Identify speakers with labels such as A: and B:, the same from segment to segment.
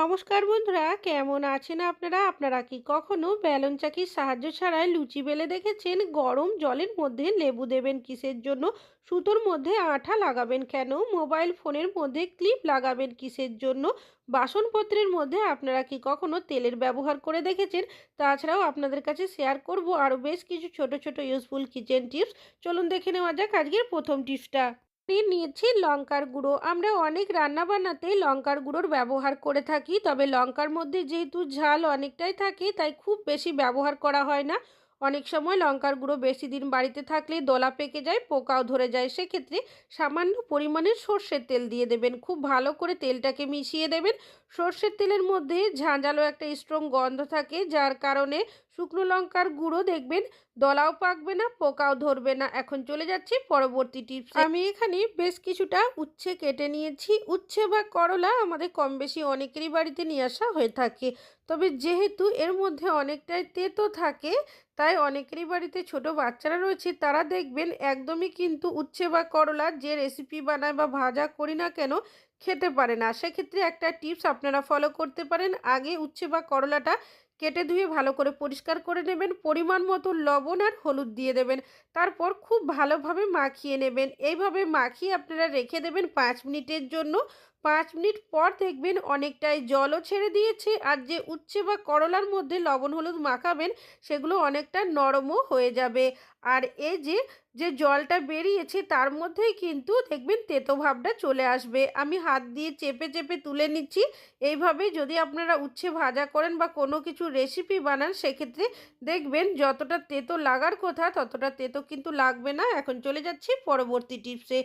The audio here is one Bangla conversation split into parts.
A: নমস্কার বন্ধুরা, কেমন আছেন আপনারা? আপনারা কি কখনো বেলন চাকির সাহায্য ছাড়াই লুচি বেলে দেখেছেন? গরম জলের মধ্যে লেবু দেবেন কিসের জন্য? সুতোর মধ্যে আঠা লাগাবেন কেন? মোবাইল ফোনের মধ্যে ক্লিপ লাগাবেন কিসের জন্য? বাসনপত্রের মধ্যে আপনারা কি কখনো তেলের ব্যবহার করে দেখেছেন? তাছাড়াও আপনাদের কাছে শেয়ার করব আরও বেশ কিছু ছোট ছোট ইউজফুল কিচেন টিপস। চলুন দেখে নেওয়া যাক আজকের প্রথম টিপসটা। নিয়েছি লঙ্কার গুঁড়ো। আমরা অনেক রান্না বান্নাতে লঙ্কার গুঁড়োর ব্যবহার করে থাকি, তবে লঙ্কার মধ্যে যেহেতু ঝাল অনেকটাই থাকে তাই খুব বেশি ব্যবহার করা হয় না। অনেক সময় লঙ্কার গুঁড়ো বেশি দিন বাড়িতে থাকলে দলা পেকে যায়, পোকাও ধরে যায়। সেক্ষেত্রে সামান্য পরিমাণে সর্ষের তেল দিয়ে দেবেন, খুব ভালো করে তেলটাকে মিশিয়ে দেবেন। সর্ষের তেলের মধ্যে ঝাঁঝালো একটা স্ট্রং গন্ধ থাকে, যার কারণে শুকনো লঙ্কার গুঁড়ো দেখবেন দলাও পাকবে না, পোকাও ধরবে না। এখন চলে যাচ্ছি পরবর্তী টিপসে। আমি এখানে বেশ কিছুটা উচ্ছে কেটে নিয়েছি। উচ্ছে বা করলা আমাদের কম বেশি অনেকেরই বাড়িতে নিয়ে আসা হয়ে থাকে, তবে যেহেতু এর মধ্যে অনেকটাই তেতো থাকে তাই অনেকেরই বাড়িতে ছোট বাচ্চারা রয়েছে, তারা দেখবেন একদমই কিন্তু উচ্ছে বা করলা যে রেসিপি বানায় বা ভাজা করি না কেন খেতে পারে না। সেক্ষেত্রে একটা টিপস আপনারা ফলো করতে পারেন। আগে উচ্ছে বা করলাটা কেটে ধুয়ে ভালো করে পরিষ্কার করে নেবেন, পরিমাণ মতো লবণ আর হলুদ দিয়ে দেবেন, তারপর খুব ভালোভাবে মাখিয়ে নেবেন। এইভাবে মাখিয়ে আপনারা রেখে দেবেন 5 মিনিটের জন্য। 5 মিনিট পর দেখবেন অনেকটাই জলও ছেড়ে দিয়েছে, আর যে উচ্ছে বা করলার মধ্যে লবণ হলুদ মাখাবেন সেগুলো অনেকটা নরমও হয়ে যাবে। আর এই যে যে জলটা বেরিয়েছে তার মধ্যেই কিন্তু দেখবেন তেতো ভাবটা চলে আসবে। আমি হাত দিয়ে চেপে চেপে তুলে নিচ্ছি। এইভাবেই যদি আপনারা উচ্ছে ভাজা করেন বা কোনো কিছু রেসিপি বানান, সেক্ষেত্রে দেখবেন যতটা তেতো লাগার কথা ততটা তেতো কিন্তু লাগবে না। এখন চলে যাচ্ছি পরবর্তী টিপসে।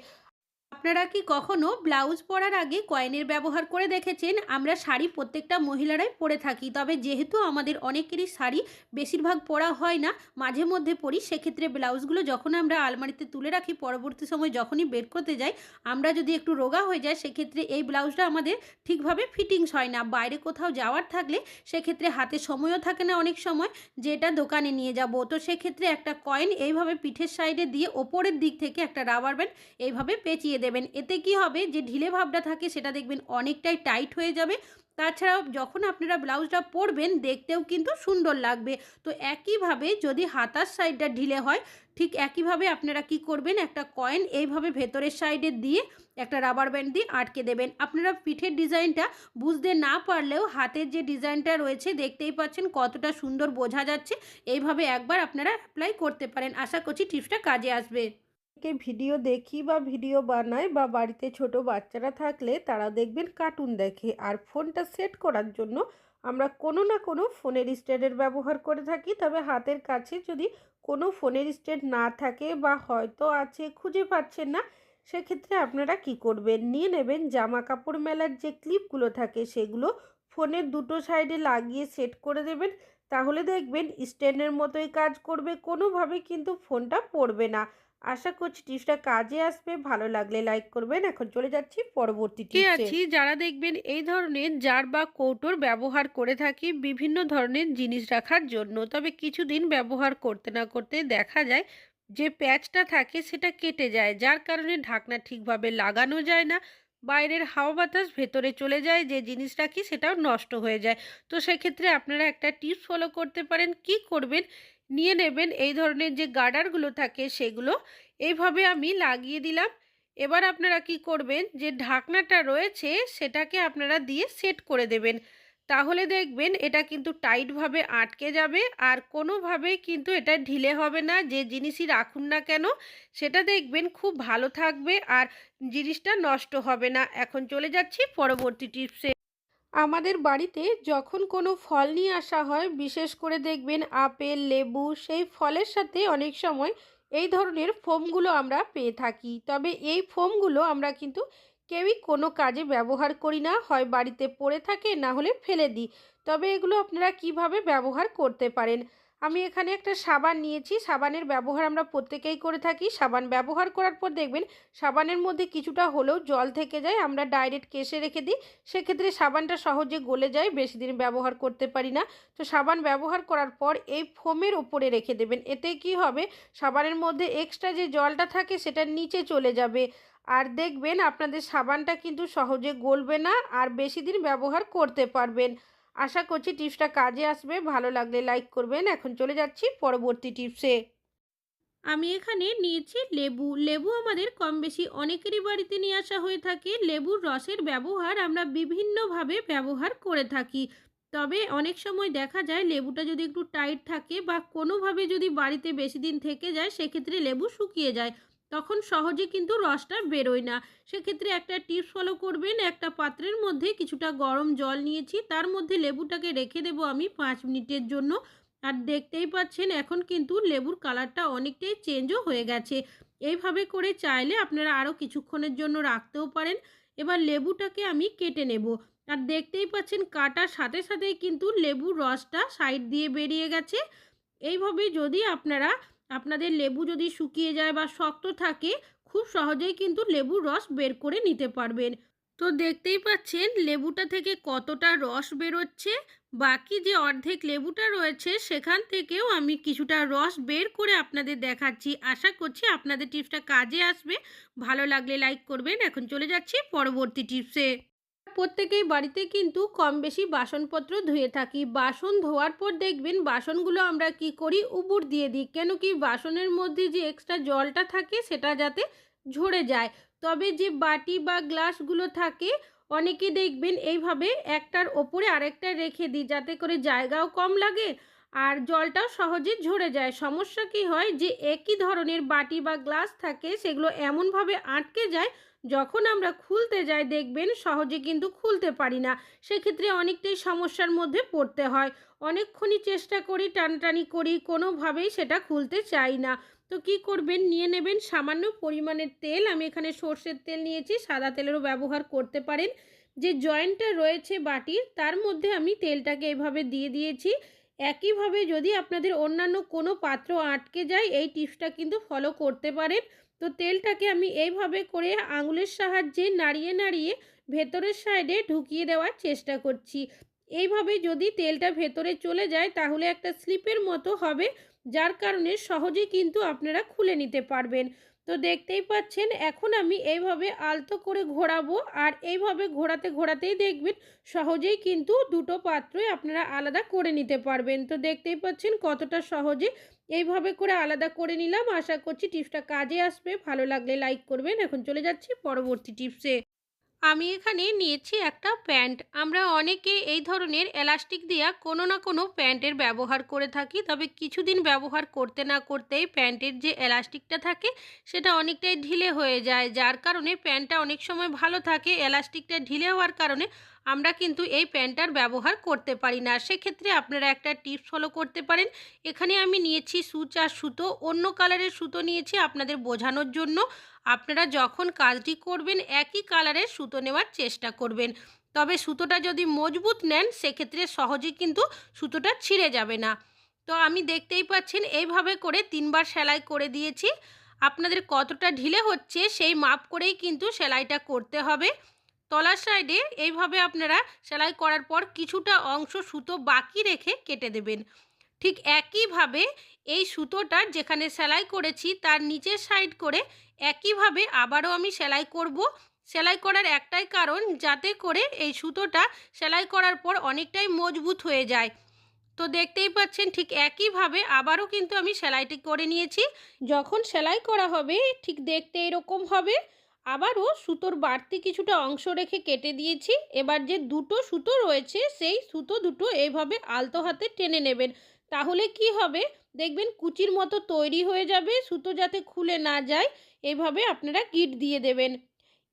A: আপনারা কি কখনো ব্লাউজ পরার আগে কয়েনের ব্যবহার করে দেখেছেন? আমরা শাড়ি প্রত্যেকটা মহিলারাই পরে থাকি, তবে যেহেতু আমাদের অনেকেরই শাড়ি বেশিরভাগ পরা হয় না, মাঝে মধ্যে পরি, সেক্ষেত্রে ব্লাউজগুলো যখন আমরা আলমারিতে তুলে রাখি পরবর্তী সময় যখনই বের করতে যাই, আমরা যদি একটু রোগা হয়ে যায় সেক্ষেত্রে এই ব্লাউজটা আমাদের ঠিকভাবে ফিটিংস হয় না। বাইরে কোথাও যাওয়ার থাকলে সেক্ষেত্রে হাতে সময়ও থাকে না অনেক সময় যে এটা দোকানে নিয়ে যাব, তো সেক্ষেত্রে একটা কয়েন এইভাবে পিঠের সাইডে দিয়ে ওপরের দিক থেকে একটা রাবার ব্যান্ড এইভাবে পেঁচিয়ে দেবেন। এতে কি হবে, যে ঢিলে ভাবটা থাকে সেটা দেখবেন অনেকটাই টাইট হয়ে যাবে। তাছাড়াও যখন আপনারা ব্লাউজটা পরবেন দেখতেও কিন্তু সুন্দর লাগবে। তো একইভাবে যদি হাতার সাইডটা ঢিলে হয়, ঠিক একইভাবে আপনারা কি করবেন, একটা কয়েন এইভাবে ভেতরের সাইডে দিয়ে একটা রাবার ব্যান্ড দিয়ে আটকে দেবেন। আপনারা পিঠের ডিজাইনটা বুঝতে না পারলেও হাতের যে ডিজাইনটা রয়েছে দেখতেই পাচ্ছেন কতটা সুন্দর বোঝা যাচ্ছে। এইভাবে একবার আপনারা অ্যাপ্লাই করতে পারেন। আশা করছি টিপসটা কাজে আসবে। ভিডিও দেখি বা ভিডিও বানাই বা বাড়িতে ছোট বাচ্চারা থাকলে তারা দেখবেন কার্টুন দেখে, আর ফোনটা সেট করার জন্য আমরা কোনো না কোনো ফোনের স্ট্যান্ডের ব্যবহার করে থাকি। তবে হাতের কাছে যদি কোনো ফোনের স্ট্যান্ড না থাকে বা হয়তো আছে খুঁজে পাচ্ছেন না, সেক্ষেত্রে আপনারা কি করবেন, নিয়ে নেবেন জামা কাপড় মেলার যে ক্লিপগুলো থাকে সেগুলো ফোনের দুটো সাইডে লাগিয়ে সেট করে দেবেন। তাহলে দেখবেন স্ট্যান্ডের মতোই কাজ করবে, কোনোভাবে কিন্তু ফোনটা পড়বে না। আশা করছি টিপসটা কাজে আসবে। ভালো লাগলে লাইক করবেন। এখন চলে যাচ্ছি পরবর্তী টিপসে। যারা দেখবেন এই ধরনের জার বা কৌটোর ব্যবহার করে থাকি বিভিন্ন ধরনের জিনিস রাখার জন্য, তবে কিছুদিন ব্যবহার করতে না করতে দেখা যায় যে প্যাচটা থাকে সেটা কেটে যায়, যার কারণে ঢাকনা ঠিকভাবে লাগানো যায় না, বাইরের হাওয়া বাতাস ভেতরে চলে যায়, যে জিনিস রাখি সেটাও নষ্ট হয়ে যায়। তো সেক্ষেত্রে আপনারা একটা টিপস ফলো করতে পারেন। কি করবেন, নিয়ে নেবেন এই ধরনের যে গার্ডারগুলো থাকে সেগুলো এইভাবে আমি লাগিয়ে দিলাম। এবার আপনারা কি করবেন, যে ঢাকনাটা রয়েছে সেটাকে আপনারা দিয়ে সেট করে দেবেন। তাহলে দেখবেন এটা কিন্তু টাইটভাবে আটকে যাবে, আর কোনোভাবেই কিন্তু এটা ঢিলে হবে না। যে জিনিসই রাখুন না কেন সেটা দেখবেন খুব ভালো থাকবে, আর জিনিসটা নষ্ট হবে না। এখন চলে যাচ্ছি পরবর্তী টিপসে। আমাদের বাড়িতে যখন কোনো ফল নিয়ে আসা হয়, বিশেষ করে দেখবেন আপেল, লেবু, সেই ফলের সাথে অনেক সময় এই ধরনের ফোমগুলো আমরা পেয়ে থাকি। তবে এই ফোমগুলো আমরা কিন্তু কেউই কোনো কাজে ব্যবহার করি না, হয় বাড়িতে পড়ে থাকে না হলে ফেলে দিই। তবে এগুলো আপনারা কিভাবে ব্যবহার করতে পারেন, আমি এখানে একটা সাবান নিয়েছি। সাবানের ব্যবহার আমরা প্রত্যেকেই করে থাকি। সাবান ব্যবহার করার পর দেখবেন সাবানের মধ্যে কিছুটা হলেও জল থেকে যায়, আমরা ডাইরেক্ট কেশে রেখে দিই, সেক্ষেত্রে সাবানটা সহজে গলে যায়, বেশি দিন ব্যবহার করতে পারি না। তো সাবান ব্যবহার করার পর এই ফোমের ওপরে রেখে দেবেন। এতে কি হবে, সাবানের মধ্যে এক্সট্রা যে জলটা থাকে সেটা নিচে চলে যাবে, আর দেখবেন আপনাদের সাবানটা কিন্তু সহজে গলবে না আর বেশি দিন ব্যবহার করতে পারবেন। আশা করছি টিপসটা কাজে আসবে। ভালো লাগলে লাইক করবেন। এখন চলে যাচ্ছি পরবর্তী টিপসে। আমি এখানে নিয়েছি লেবু। লেবু আমাদের কম বেশি অনেকেরই বাড়িতে নিয়ে আসা হয়ে থাকে। লেবুর রসের ব্যবহার আমরা বিভিন্নভাবে ব্যবহার করে থাকি। তবে অনেক সময় দেখা যায় লেবুটা যদি একটু টাইট থাকে বা কোনোভাবে যদি বাড়িতে বেশি দিন থেকে যায় সেক্ষেত্রে লেবু শুকিয়ে যায়। তখন সহজে কিন্তু রসটা বেরোয় না। সেক্ষেত্রে একটা টিপস ফলো করবেন। একটা পাত্রের মধ্যে কিছুটা গরম জল নিয়েছি। তার মধ্যে লেবুটাকে রেখে দেবো আমি ৫ মিনিটের জন্য। আর দেখতেই পাচ্ছেন এখন কিন্তু লেবুর কালারটা অনেকটাই চেঞ্জও হয়ে গেছে। এইভাবে করে চাইলে আপনারা আরও কিছুক্ষণের জন্য রাখতেও পারেন। এবার লেবুটাকে আমি কেটে নেব। আর দেখতেই পাচ্ছেন কাটার সাথে সাথেই কিন্তু লেবুর রসটা সাইড দিয়ে বেরিয়ে গেছে। এইভাবে যদি আপনারা আপনাদের লেবু যদি শুকিয়ে যায় বা শক্ত থাকে খুব সহজেই কিন্তু লেবুর রস বের করে নিতে পারবেন। তো দেখতেই পাচ্ছেন লেবুটা থেকে কতটা রস বেরোচ্ছে। বাকি যে অর্ধেক লেবুটা রয়েছে সেখান থেকেও আমি কিছুটা রস বের করে আপনাদের দেখাচ্ছি। আশা করছি আপনাদের টিপসটা কাজে আসবে। ভালো লাগলে লাইক করবেন। এখন চলে যাচ্ছি পরবর্তী টিপসে। প্রত্যেকেই বাড়িতে কিন্তু কম বেশি বাসনপত্র ধুয়ে থাকি। বাসন ধোয়ার পর দেখবেন বাসনগুলো আমরা কি করি উবুড় দিয়ে দিই। কেন কি বাসনের মধ্যে যে এক্সট্রা জলটা থাকে সেটা যাতে ঝরে যায়। তবে যে বাটি বা গ্লাসগুলো থাকে অনেকে দেখবেন এইভাবে একটার ওপরে আরেকটা রেখে দিই যাতে করে জায়গাও কম লাগে আর জলটাও সহজে ঝরে যায়। সমস্যা কি হয় যে একই ধরনের বাটি বা গ্লাস থাকে সেগুলো এমনভাবে আটকে যায় যখন আমরা খুলতে যাই দেখবেন সহজে কিন্তু খুলতে পারি না। সেক্ষেত্রে অনেকটাই সমস্যার মধ্যে পড়তে হয়। অনেকক্ষণই চেষ্টা করি, টানাটানি করি, কোনোভাবেই সেটা খুলতে চাই না। তো কি করবেন, নিয়ে নেবেন সামান্য পরিমাণের তেল। আমি এখানে সর্ষের তেল নিয়েছি, সাদা তেলেরও ব্যবহার করতে পারেন। যে জয়েন্টটা রয়েছে বাটির তার মধ্যে আমি তেলটাকে এভাবে দিয়ে দিয়েছি। একইভাবে যদি আপনাদের অন্যান্য কোনো পাত্র আটকে যায় এই টিপসটা কিন্তু ফলো করতে পারেন। তো তেলটাকে আমি এইভাবে করে আঙুলের সাহায্যে নাড়িয়ে নাড়িয়ে ভেতরের সাইডে ঢুকিয়ে দেওয়ার চেষ্টা করছি। এইভাবে যদি তেলটা ভেতরে চলে যায় তাহলে একটা স্লিপের মতো হবে, যার কারণে সহজেই কিন্তু আপনারা খুলে নিতে পারবেন। তো দেখতেই পাচ্ছেন এখন আমি এইভাবে আলতো করে ঘোরাবো আর এইভাবে ঘোরাতে ঘোরাতেই দেখবেন সহজেই কিন্তু দুটো পাত্রই আপনারা আলাদা করে নিতে পারবেন। তো দেখতেই পাচ্ছেন কতটা সহজে এইভাবে করে আলাদা করে নিলাম। আশা করছি টিপসটা কাজে আসবে। ভালো লাগলে লাইক করবেন। এখন চলে যাচ্ছি পরবর্তী টিপসে। আমি এখানে নিয়েছি একটা প্যান্ট। আমরা অনেকে এই ধরনের এলাস্টিক দিয়া কোনো না কোনো প্যান্টের ব্যবহার করে থাকি। তবে কিছুদিন ব্যবহার করতে না করতেই প্যান্টের যে এলাস্টিকটা থাকে সেটা অনেকটাই ঢিলে হয়ে যায়। যার কারণে প্যান্টটা অনেক সময় ভালো থাকে, এলাস্টিকটা ঢিলে হওয়ার কারণে আমরা কিন্তু এই প্যান্টটার ব্যবহার করতে পারি না। সেক্ষেত্রে আপনারা একটা টিপস ফলো করতে পারেন। এখানে আমি নিয়েছি সূচ আর সুতো, অন্য কালারের সুতো নিয়েছি আপনাদের বোঝানোর জন্য। আপনারা যখন কাজটি করবেন একই কালারের সুতো নেওয়ার চেষ্টা করবেন। তবে সুতোটা যদি মজবুত নেন সেক্ষেত্রে সহজেই কিন্তু সুতোটা ছিঁড়ে যাবে না। তো আমি দেখতেই পাচ্ছেন এইভাবে করে ৩ বার সেলাই করে দিয়েছি। আপনাদের কতটা ঢিলে হচ্ছে সেই মাপ করেই কিন্তু সেলাইটা করতে হবে। তলার সাইডে এইভাবে আপনারা সেলাই করার পর কিছুটা অংশ সুতো বাকি রেখে কেটে দেবেন। ঠিক একইভাবে এই সুতোটার যেখানে সেলাই করেছি তার নিচের সাইড করে একইভাবে আবারও আমি সেলাই করব। সেলাই করার একটাই কারণ যাতে করে এই সুতোটা সেলাই করার পর অনেকটাই মজবুত হয়ে যায়। তো দেখতেই পাচ্ছেন ঠিক একইভাবে আবারও কিন্তু আমি সেলাইটি করে নিয়েছি। যখন সেলাই করা হবে ঠিক দেখতে এরকম হবে। আবারও সুতোর বাড়তি কিছুটা অংশ রেখে কেটে দিয়েছি। এবার যে দুটো সুতো রয়েছে সেই সুতো দুটো এইভাবে আলতো হাতে টেনে নেবেন। তাহলে কি হবে, দেখবেন কুচির মতো তৈরি হয়ে যাবে। সুতো যাতে খুলে না যায় এইভাবে আপনারা গিঁট দিয়ে দেবেন।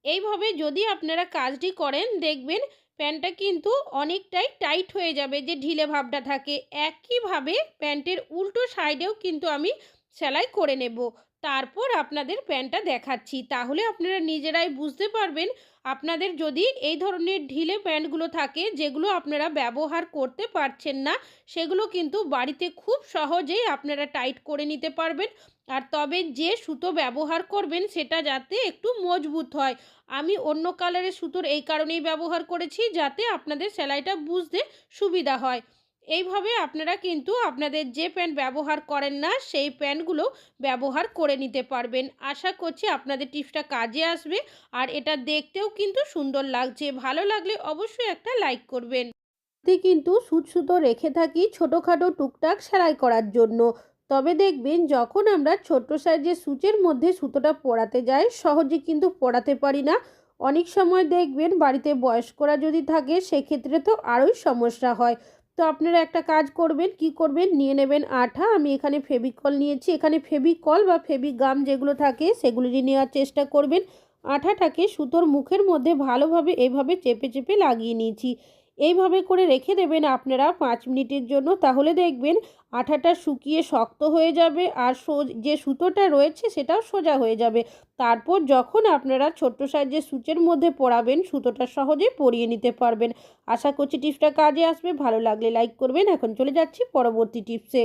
A: এইভাবে যদি আপনারা কাজটি করেন দেখবেন প্যান্টটা কিন্তু অনেকটাই টাইট হয়ে যাবে, যে ঢিলে ভাবটা থাকে। একইভাবে প্যান্টের উল্টো সাইডেও কিন্তু আমি সেলাই করে নেব। তারপর আপনাদের প্যান্টটা দেখাচ্ছি, তাহলে আপনারা নিজেরাই বুঝতে পারবেন। আপনাদের যদি এই ধরনের ঢিলে প্যান্টগুলো থাকে যেগুলো আপনারা ব্যবহার করতে পারছেন না, সেগুলো কিন্তু বাড়িতে খুব সহজেই আপনারা টাইট করে নিতে পারবেন। আর তবে যে সুতো ব্যবহার করবেন সেটা যাতে একটু মজবুত হয়। আমি অন্য কালারের সুতোর এই কারণেই ব্যবহার করেছি যাতে আপনাদের সেলাইটা বুঝতে সুবিধা হয়। এইভাবে আপনারা কিন্তু আপনাদের যে প্যান ব্যবহার করেন না সেই প্যানগুলো ব্যবহার করে নিতে পারবেন। আশা করছি আপনাদের টিপসটা কাজে আসবে আর এটা দেখতেও কিন্তু সুন্দর লাগছে। ভালো লাগলে অবশ্যই একটা লাইক করবেন। কিন্তু সুতো রেখে থাকি ছোটোখাটো টুকটাক সেলাই করার জন্য। তবে দেখবেন যখন আমরা ছোট্ট সাইজের সূচের মধ্যে সুতোটা পরাতে যাই সহজে কিন্তু পরাতে পারি না। অনেক সময় দেখবেন বাড়িতে বয়স্করা যদি থাকে সেক্ষেত্রে তো আরোই সমস্যা হয়। তো আপনারা একটা কাজ করবেন, কি করবেন, নিয়ে নেবেন আঠা। আমি এখানে ফেভিকল নিয়েছি, এখানে ফেভিকল বা ফেভিগাম যেগুলো থাকে সেগুলি নেওয়ার চেষ্টা করবেন। আঠাটাকে সুতোর মুখের মধ্যে ভালোভাবে এভাবে চেপে চেপে লাগিয়ে নিয়েছি। এইভাবে করে রেখে দেবেন আপনারা 5 মিনিটের জন্য। তাহলে দেখবেন আঠাটা শুকিয়ে শক্ত হয়ে যাবে আর যে সুতোটা রয়েছে সেটাও সোজা হয়ে যাবে। তারপর যখন আপনারা ছোট্ট সাইজের সূচের মধ্যে পরাবেন সুতোটা সহজেই পরিয়ে নিতে পারবেন। আশা করছি টিপসটা কাজে আসবে। ভালো লাগলে লাইক করবেন। এখন চলে যাচ্ছি পরবর্তী টিপসে।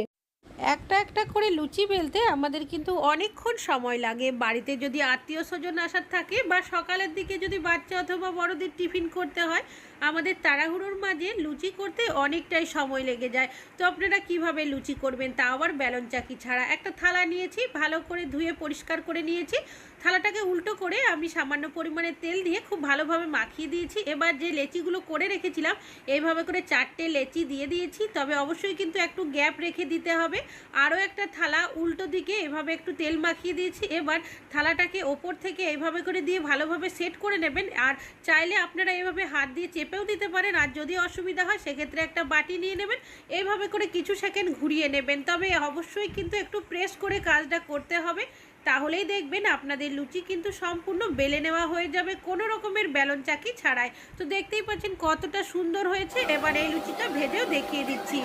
A: একটা একটা করে লুচি বেলতে আমাদের কিন্তু অনেকক্ষণ সময় লাগে। বাড়িতে যদি আত্মীয় স্বজন আসার থাকে বা সকালের দিকে যদি বাচ্চা অথবা বড়দের টিফিন করতে হয়, আমাদের তাড়াহুড়োর মাঝে লুচি করতে অনেকটাই সময় লেগে যায়। তো আপনারা কিভাবে লুচি করবেন তা আবার বেলন চাকি ছাড়া। একটা থালা নিয়েছি, ভালো করে ধুয়ে পরিষ্কার করে নিয়েছি। থালাটাকে উল্টো করে আমি সামান্য পরিমাণে তেল দিয়ে খুব ভালোভাবে মাখিয়ে দিয়েছি। এবার যে লেচিগুলো করে রেখেছিলাম এইভাবে করে 4টে লেচি দিয়ে দিয়েছি। তবে অবশ্যই কিন্তু একটু গ্যাপ রেখে দিতে হবে। আরও একটা থালা উল্টো দিকে এভাবে একটু তেল মাখিয়ে দিয়েছি। এবার থালাটাকে ওপর থেকে এইভাবে করে দিয়ে ভালোভাবে সেট করে নেবেন। আর চাইলে আপনারা এভাবে হাত দিয়ে চেপেও দিতে পারেন। আর যদি অসুবিধা হয় সেক্ষেত্রে একটা বাটি নিয়ে নেবেন, এইভাবে করে কিছু সেকেন্ড ঘুরিয়ে নেবেন। তবে অবশ্যই কিন্তু একটু প্রেস করে কাজটা করতে হবে। তাহলেই দেখবেন আপনাদের লুচি কিন্তু সম্পূর্ণ বেলে নেওয়া হয়ে যাবে কোনো রকমের বেলন চাকি ছাড়াই। তো দেখতেই পাচ্ছেন কতটা সুন্দর হয়েছে। এবার এই লুচিটা ভেজেও দেখিয়ে দিচ্ছি।